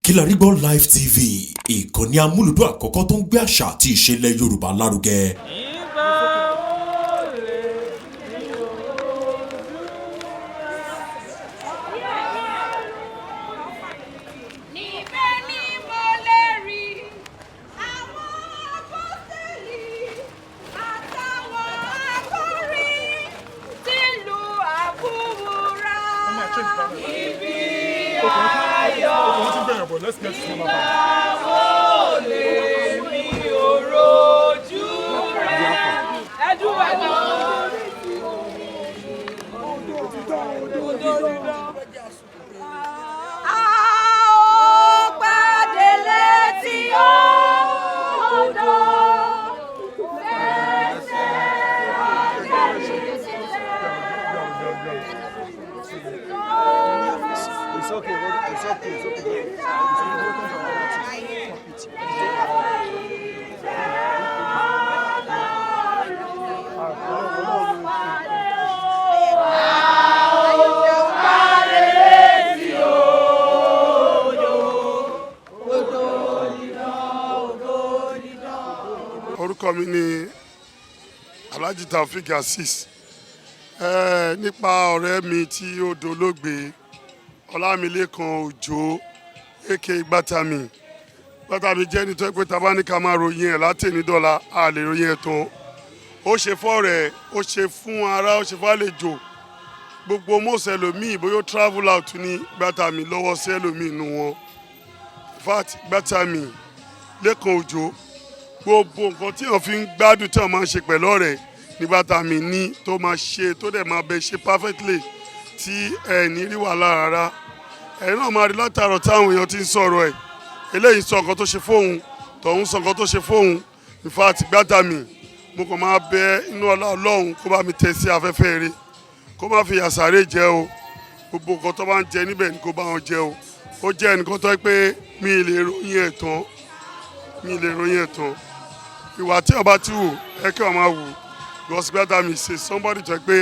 Kilarigbo Live TV, ìkànnì amúlùdún àkọ́kọ́ tó ń gbé àṣà àti ìṣẹ̀lẹ̀ Yorùbá lárugẹ. Let's get to It's okay. Orúkọ mi ni Alhaji Taofik Azeez. Nípa ọ̀rẹ́ mi tí ó dolóògbé Olamilekan Ojo aka Gbatami jẹ́ nítorí pé tàbá ní ká máa ròyìn ẹ̀ látẹ̀ní dọ́là a lè ròyìn ẹ̀ tán. Ó ṣe fọ́rẹ̀, ó ṣe fún ara, ó ṣe fàlejò. Gbogbo mọ́ọ̀sẹ̀ ẹlòmíì bóyá ó travel out ní Gbatami lọ́wọ́ sí ẹlòmíì inú wọn. In fact Gbatami Lekan Ojo gbogbo nǹkan tí wọ́n fi ń gbádùn tí wọ́n máa ń ṣe pẹ̀lú ọ̀rẹ́ ní Gbatami ní tó máa ṣe tó dẹ̀ máa bẹ ṣe perfectly tí ẹ̀ ní rí wàhálà rárá. Ẹ̀yin náà máa rí látàrọ̀ táwọn èèyàn ti ń sọ̀rọ̀ ẹ̀ eléyìí sọ nǹkan tó ṣe fóun tọ̀hún sọ nǹkan tó ṣe fóun. In fact Gbatami mo kàn máa bẹ inú Ọlọ́run kó bá mi tẹ̀ sí afẹ́fẹ́ rẹ̀ kó má fi yàsàrè jẹ o gbogbo nǹkan tó bá ń jẹ níbẹ̀ ni kó bá wọn jẹ o. Ó jẹ́ ẹnìkan tó yẹ pé mi ì lè ròyìn ẹ̀ tán ìwà tí ọba ti wù ẹ kí wọn máa wù because Gbatami ṣe somebody tó yẹ pé.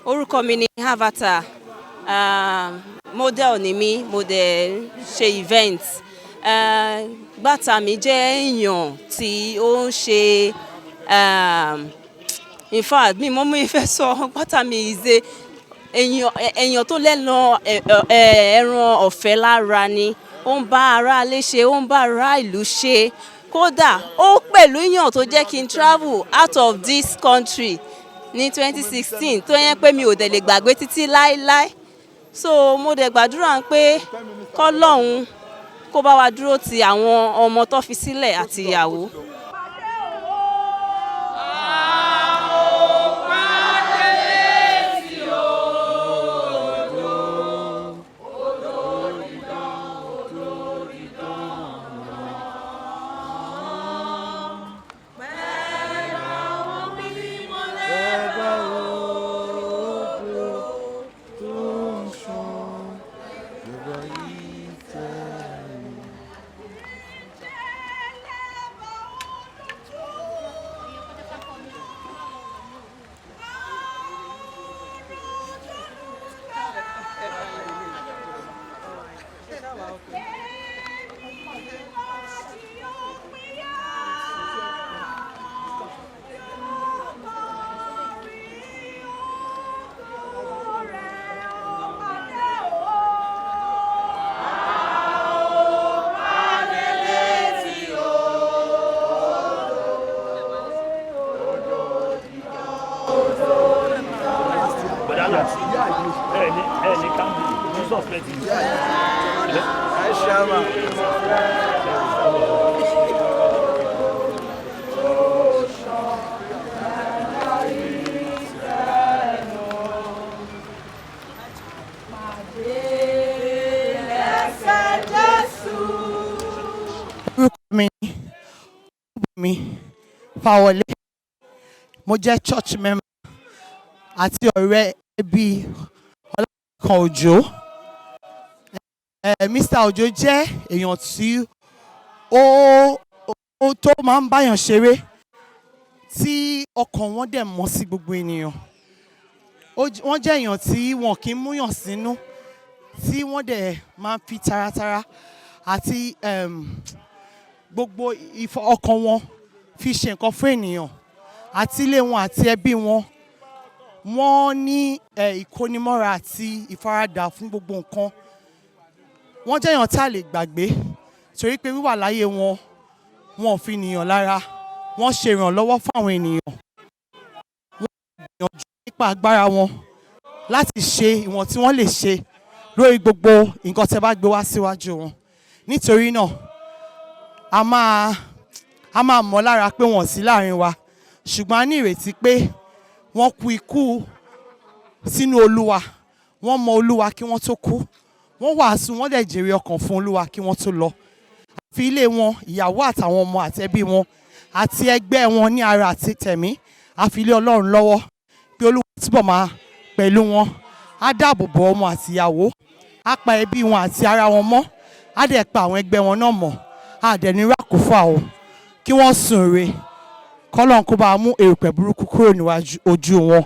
Orúkọ mi ni Avatar, model ni mí, mo dẹ̀ ṣe event. Gbatami jẹ́ èèyàn tí ó ń ṣe in fact mi mọ́ mi fẹ́ sọ Gbatami ìze èèyàn tó lẹ́nu ẹran ọ̀fẹ́ lára ni ó ń bá ará ilé ṣe ó ń bá ará ìlú ṣe kódà ó pẹ̀lú èèyàn tó jẹ́ kí n travel out of this country ní 2016 tó yẹn pé mi ò dẹ̀ lè gbàgbé títí láéláé. So mo dẹ̀ gbàdúrà pé k'Ọlọ́run kó bá wa dúró ti àwọn ọmọ tó fi sílẹ̀ àti ìyàwó. mi Fáwọlé, mo jẹ́ church member àti ọ̀rẹ́ ẹbí Olamilekan Ojo. Mr. Ojo jẹ́ èèyàn tí ó tó máa ń báyàn ṣeré tí ọkàn wọn dẹ̀ mọ́ sí gbogbo ènìyàn. Wọ́n jẹ́ èèyàn tí wọn kì í múyàn sínú, tí wọ́n dẹ̀ máa ń fi taratara àti gbogbo ọkàn wọn fi ṣe nǹkan fún ènìyàn àti ilé wọn àti ẹbí wọn. Wọ́n ní ìkónimọ́ra àti ìfaradà fún gbogbo nǹkan. Wọ́n jẹ́ èèyàn tá a lè gbàgbé torí pé wíwà láyé wọn ò fi ènìyàn lára. Wọ́n ṣe ìrànlọ́wọ́ fún àwọn ènìyàn. Wọ́n gbìyànjú nípa agbára wọn láti ṣe ìwọ̀n tí wọ́n lè ṣe lórí gbogbo nǹkan tẹ́ bá gbé wá síwájú wọn. Nítorí náà a máa mọ̀ lára pé wọ́n sí láàrin wa, ṣùgbọ́n a ní ìrètí pé wọ́n kú ikú sínú Olúwa. Wọ́n mọ Olúwa kí wọ́n tó kú. Wọ́n wàásù, wọ́n dẹ̀ jèrè ọkàn fún Olúwa kí wọ́n tó lọ. Àfi ilé wọn, ìyàwó àtàwọn ọmọ àti ẹbí wọn àti ẹgbẹ́ wọn ní ara àti tẹ̀mí, àfi ilé Ọlọ́run lọ́wọ́ pé Olúwa túbọ̀ máa pẹ̀lú wọn. Á dáàbò bo ọmọ àti ìyàwó, á pa ẹbí wọn àti ara wọn mọ́, á dẹ̀ pa àwọn ẹgbẹ́ wọn náà mọ́. Á dẹ̀ ní rákòfà o, kí wọ́n sùn re, k'Ọlọ́run kó bá mú èrùpẹ̀ burúkú kúrò níwájú ojú wọn.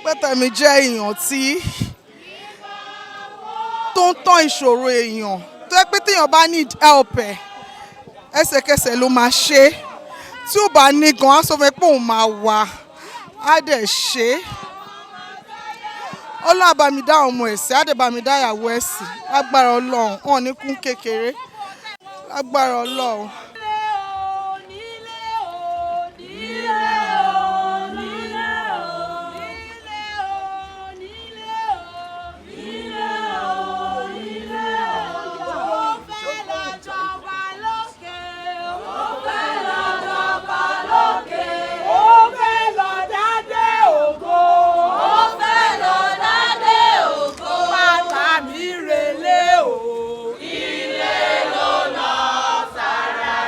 Gbatami jẹ́ èèyàn tó ń tán ìṣòro èèyàn, tó yẹ pé téèyàn bá need help ẹsẹ̀kẹsẹ̀ ló máa ṣe. Tí ó bá ní gan, á sọ fún ẹ pé òun máa wà, á dẹ̀ ṣe. Ọlọ́run á bá mi dá ọmọ ẹ̀ sí, á dẹ̀ bá mi dá ìyàwó ẹ̀ sí. Lágbára Ọlọ́run, wọn ò ní kún kékeré. Lágbára Ọlọ́run. Ilé ló lọ sára.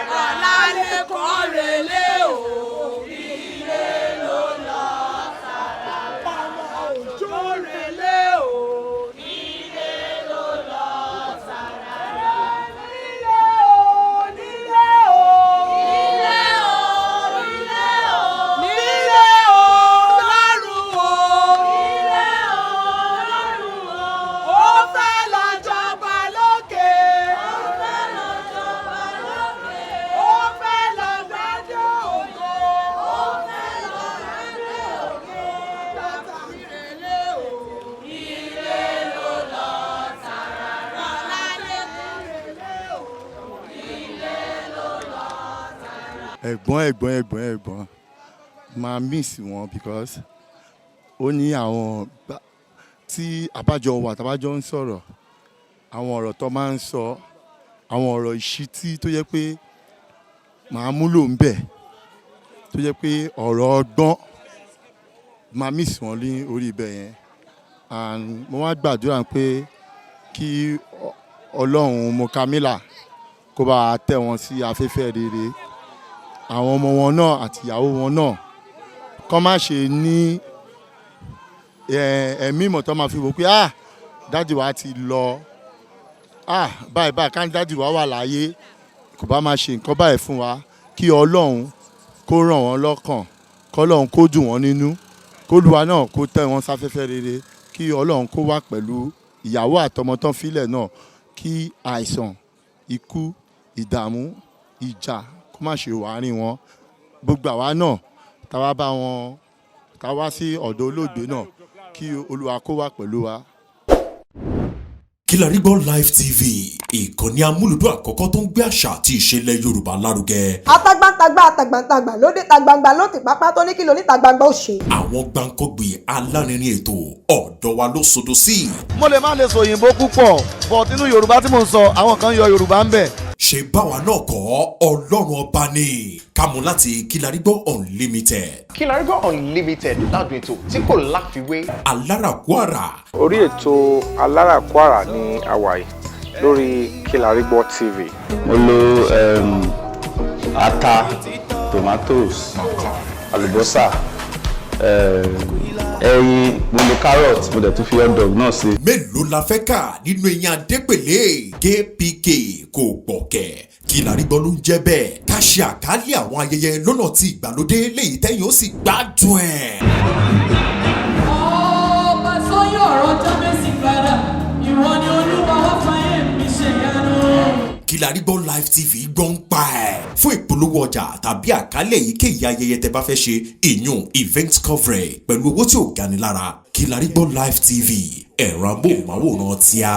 ẹ̀gbọ́n máa miss wọn because ó ní àwọn tí àbájọ wà tàbájọ ń sọ̀rọ̀ àwọn ọ̀rọ̀ tó máa ń sọ àwọn ọ̀rọ̀ ìṣítí tó yẹ pé màá múlò ń bẹ̀ tó yẹ pé ọ̀rọ̀ ọgbọ́n máa miss wọn ní orí ibẹ̀ yẹn and mo wá gbàdúrà pé kí Ọlọ́run mo Kamila kó bá tẹ̀ wọ́n sí afẹ́fẹ́ rere àwọn ọmọ wọn náà àti ìyàwó wọn náà kọ́ má ṣe ní ẹ̀mí ìmọ̀ tó máa fi wò pé dáàdì wa ti lọ báyìí ká dáàdì wa wà láàyè kò bá máa ṣe nǹkan báyìí fún wa kí Ọlọ́run kó ràn wọ́n lọ́kàn kọ́lọ́run kó dùn wọ́n nínú kólúwa náà kó tẹ̀ wọ́n sáfẹ́fẹ́ rere kí Ọlọ́run kó wà pẹ̀lú ìyàwó àtọmọ tán fílẹ̀ náà kí àìsàn ikú ìdààmú ìjà kó má ṣe wà ní wọn gbogbo àwa náà táwa bá wọn táwa sí ọ̀dọ̀ olóògbé náà kí Olúwa kó wà pẹ̀lú wa. Kilarigbo Live TV ìkànnì amúlùdún àkọ́kọ́ tó ń gbé àṣà àti ìṣẹ̀lẹ̀ Yorùbá lárugẹ. atagbantagba lóde tagbangba ló ti pápá tó ní kí lóní tagbangba ó ṣe. àwọn gbàǹkọ́gbì alárinrin ètò ọ̀dọ́ wa ló sodo sí. mo lè má lè sọ òyìnbó púpọ̀ but nínú Yorùbá tí mò ń sọ àwọn kan yọ Yorùbá ń bẹ̀. ṣe báwa náà kọ́ Ọlọ́run ọba ni kámú láti Kilarigbo Unlimited. Kilarigbo Unlimited ládùn ètò tí kò láfiwé. alárakúàrà. orí ètò alárakúàrà ní àwàyè lórí Kilarigbo TV. mo lo ata tomatoes àlùbọ́sà ẹyin mo lo carrot mo dẹ̀ tún fi hot dog náà sí. mélòó la fẹ́ kà nínú eyín adépèlé KPK kò gbọ̀kẹ̀ Kilarigbo ló ń jẹ́ bẹ́ẹ̀ ká ṣe àkálẹ̀ àwọn ayẹyẹ lọ́nà tí ìgbàlódé léyìí tẹ́yìn ó sì gbádùn ẹ̀. ọba sọyún ọ̀rọ̀ jábẹ́sì padà ìwọ ni Olúwa wá fàyè mi ṣe yanu. Kilarigbo Live TV gbọ́n pa ẹ̀ fún ìpolówó ọjà tàbí àkálẹ̀ èyíkéyìí ayẹyẹ tẹ́ bá fẹ́ ṣe ìyún event coverage pẹ̀lú owó tí ò gani lára Kilarigbo Live TV ẹ̀rọ amóhùnmáwòrán tíá.